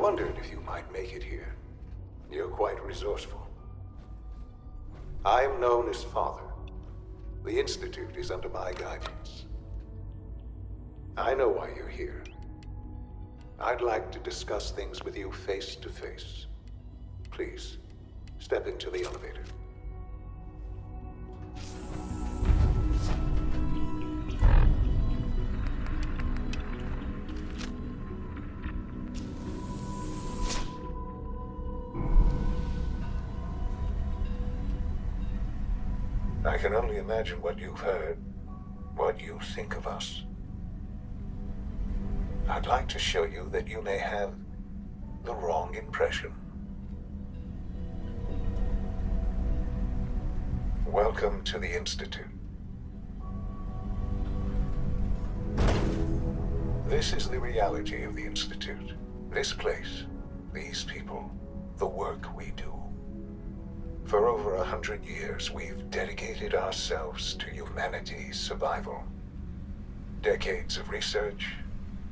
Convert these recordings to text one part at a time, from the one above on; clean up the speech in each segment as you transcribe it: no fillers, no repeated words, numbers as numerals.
wondered if you might make it here. You're quite resourceful. I am known as Father. The Institute is under my guidance. I know why you're here. I'd like to discuss things with you face to face. Please, step into the elevator. I can only imagine what you've heard, what you think of us. I'd like to show you that you may have the wrong impression. Welcome to the Institute. This is the reality of the Institute. This place, these people, the work we do. For over 100 years, we've dedicated ourselves to humanity's survival. Decades of research,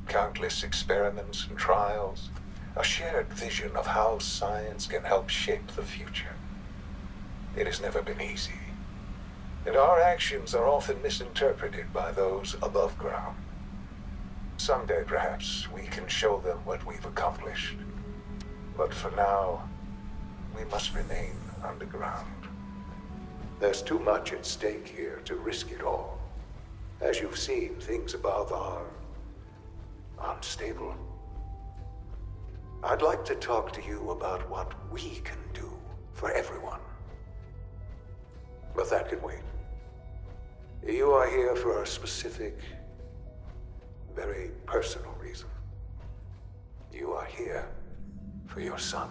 countless experiments and trials, a shared vision of how science can help shape the future. It has never been easy, and our actions are often misinterpreted by those above ground. Someday, perhaps, we can show them what we've accomplished. But for now, we must remain underground. There's too much at stake here to risk it all. As you've seen, things above are unstable. I'd like to talk to you about what we can do for everyone. But that can wait. You are here for a specific, very personal reason. You are here for your son.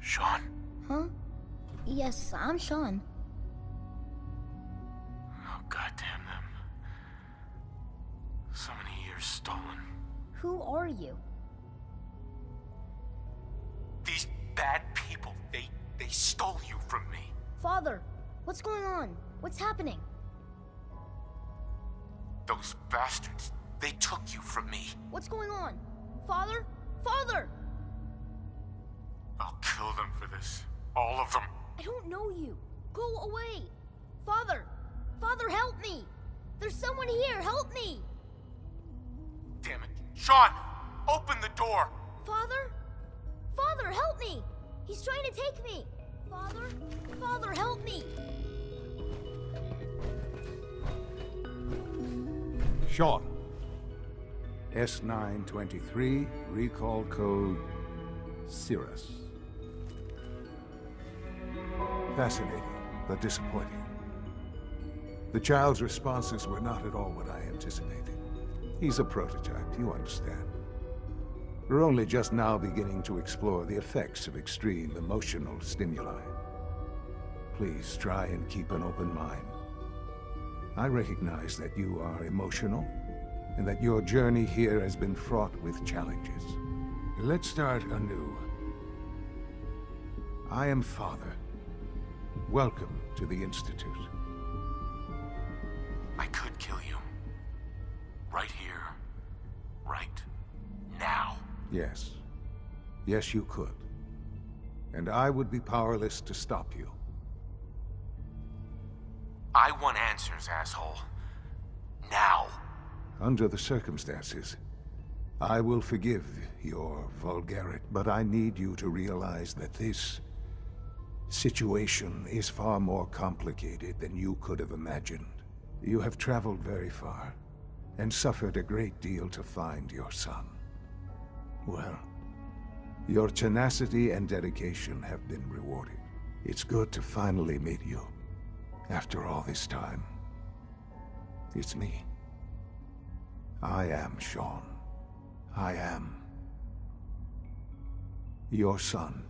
Shaun? Huh? Yes, I'm Shaun. Oh, goddamn them. So many years stolen. Who are you? These bad people, they stole you from me. Father, what's going on? What's happening? Those bastards, they took you from me. What's going on? Father? Father! I'll kill them for this. All of them. I don't know you. Go away. Father! Father, help me! There's someone here, help me! Damn it. Shaun, open the door. Father? Father, help me! He's trying to take me! Father? Father, help me! Shaun. S923, recall code Cirrus. Fascinating, but disappointing. The child's responses were not at all what I anticipated. He's a prototype, you understand. We're only just now beginning to explore the effects of extreme emotional stimuli. Please try and keep an open mind. I recognize that you are emotional, and that your journey here has been fraught with challenges. Let's start anew. I am Father. Welcome to the Institute. I could kill you. Right here. Right now. Yes. Yes, you could. And I would be powerless to stop you. I want answers, asshole. Now. Under the circumstances, I will forgive your vulgarity, but I need you to realize that this situation is far more complicated than you could have imagined. You have traveled very far, and suffered a great deal to find your son. Well, your tenacity and dedication have been rewarded. It's good to finally meet you, after all this time. It's me. I am Shaun. I am your son.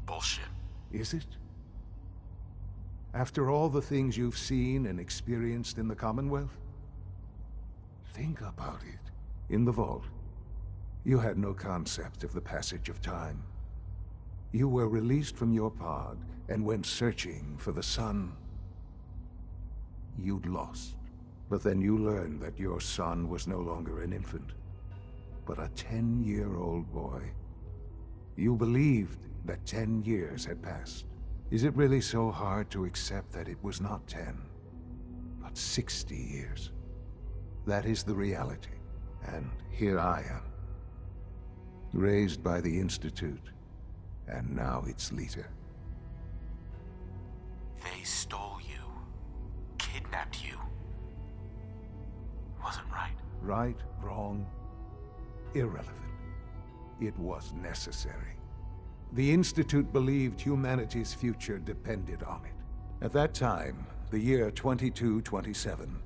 Bullshit. Is it? After all the things you've seen and experienced in the Commonwealth? Think about it. In the vault, you had no concept of the passage of time. You were released from your pod and went searching for the sun you'd lost. But then you learned that your son was no longer an infant, but a 10-year-old boy. You believed that 10 years had passed. Is it really so hard to accept that it was not 10, but 60 years? That is the reality, and here I am, raised by the Institute, and now its leader. They stole you, kidnapped you. Wasn't right. Right, wrong, irrelevant. It was necessary. The Institute believed humanity's future depended on it. At that time, the year 2227,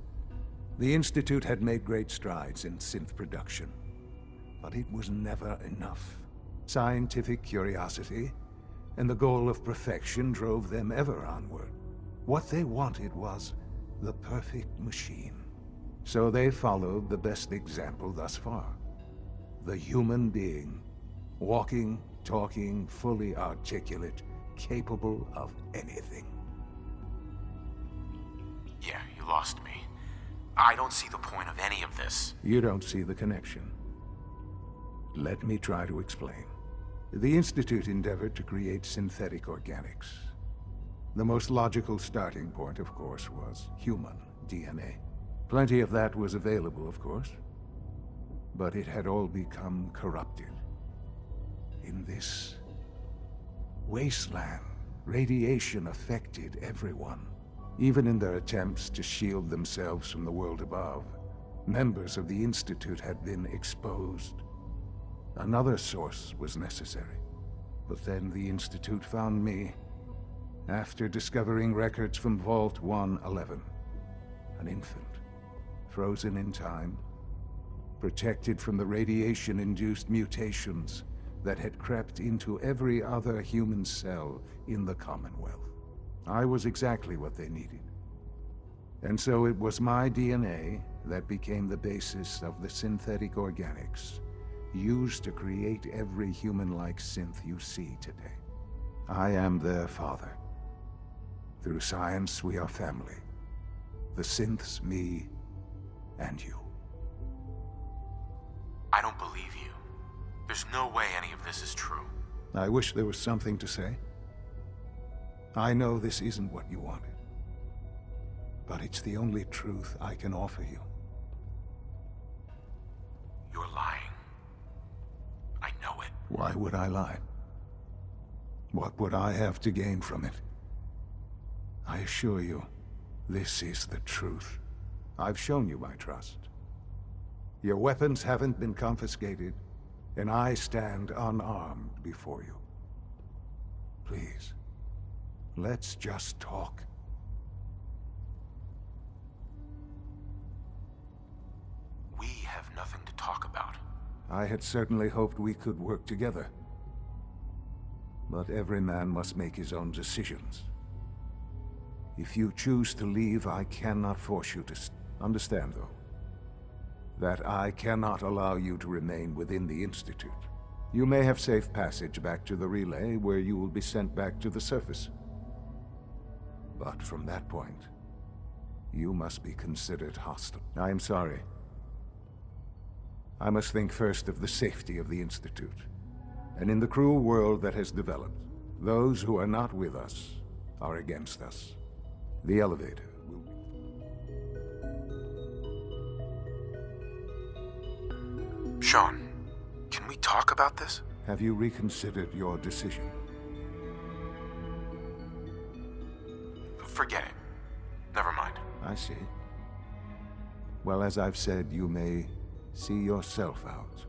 the Institute had made great strides in synth production. But it was never enough. Scientific curiosity and the goal of perfection drove them ever onward. What they wanted was the perfect machine. So they followed the best example thus far. The human being, walking, talking, fully articulate, capable of anything. Yeah, you lost me. I don't see the point of any of this. You don't see the connection. Let me try to explain. The Institute endeavored to create synthetic organics. The most logical starting point, of course, was human DNA. Plenty of that was available, of course, but it had all become corrupted. In this wasteland, radiation affected everyone. Even in their attempts to shield themselves from the world above, members of the Institute had been exposed. Another source was necessary. But then the Institute found me after discovering records from Vault 111. An infant, frozen in time, protected from the radiation-induced mutations that had crept into every other human cell in the Commonwealth. I was exactly what they needed. And so it was my DNA that became the basis of the synthetic organics used to create every human-like synth you see today. I am their father. Through science, we are family. The synths, me, and you. I don't believe you. There's no way any of this is true. I wish there was something to say. I know this isn't what you wanted, but it's the only truth I can offer you. You're lying. I know it. Why would I lie? What would I have to gain from it? I assure you, this is the truth. I've shown you my trust. Your weapons haven't been confiscated, and I stand unarmed before you. Please, let's just talk. We have nothing to talk about. I had certainly hoped we could work together. But every man must make his own decisions. If you choose to leave, I cannot force you to understand, though, that I cannot allow you to remain within the Institute. You may have safe passage back to the relay, where you will be sent back to the surface. But from that point, you must be considered hostile. I am sorry. I must think first of the safety of the Institute. And in the cruel world that has developed, those who are not with us are against us. The elevator will be... Shaun, can we talk about this? Have you reconsidered your decision? Forget it. Never mind. I see. Well, as I've said, you may see yourself out.